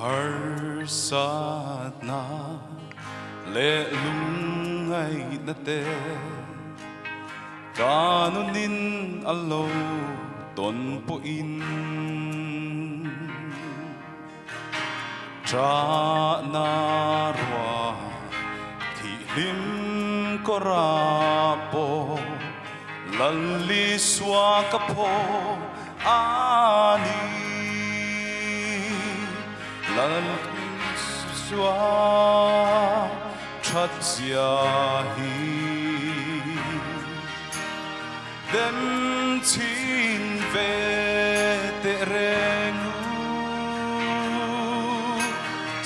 har sát na lệ lung ngày na te kanunin alo ton po in tra na rwa thì lim korapo lalli swa kapo ani lalli swa chat hi dem chin ve te rengu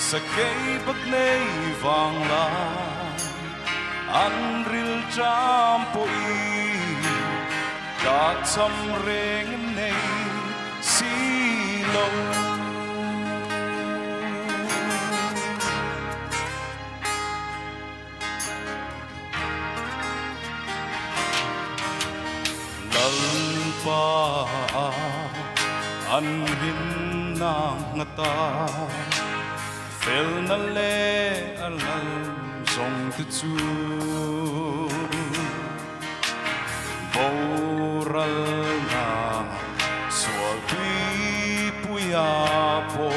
sa kay bak nay vang la an ril cham po i các chăm reng nay si lo pa an hin nang ngata fel na le alal song tu chu boral na swal pi puya po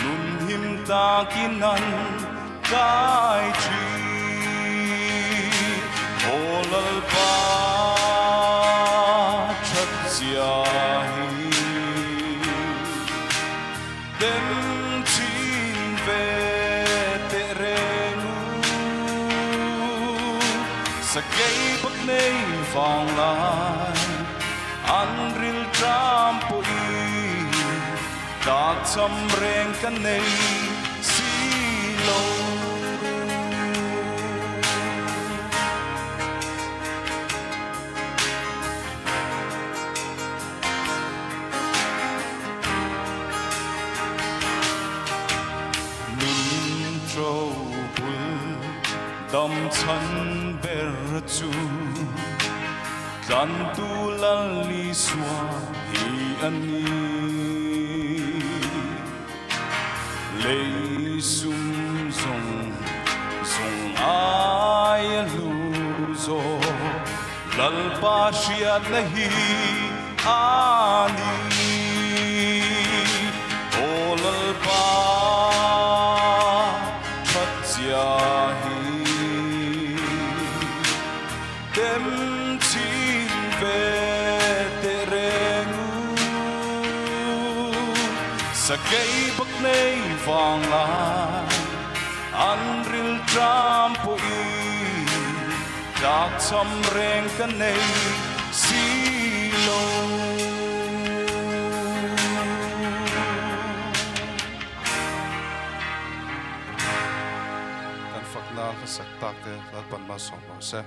nun him ta kinan kai chi olal pa dem chin ve te rengu sa kay bak nay vang lai an ril tram po i các chăm reng kan nay si lo dam chan ber chu kan tu lalli swa hi ani le sum song song ai lu zo lal pa shia nahi ani o lal pa hi dem chin ve te rengu sa kay bak nay vang lai an ril tram po i các chăm reng kan nay si lo kan phak na ka sak tak te la pan ma som se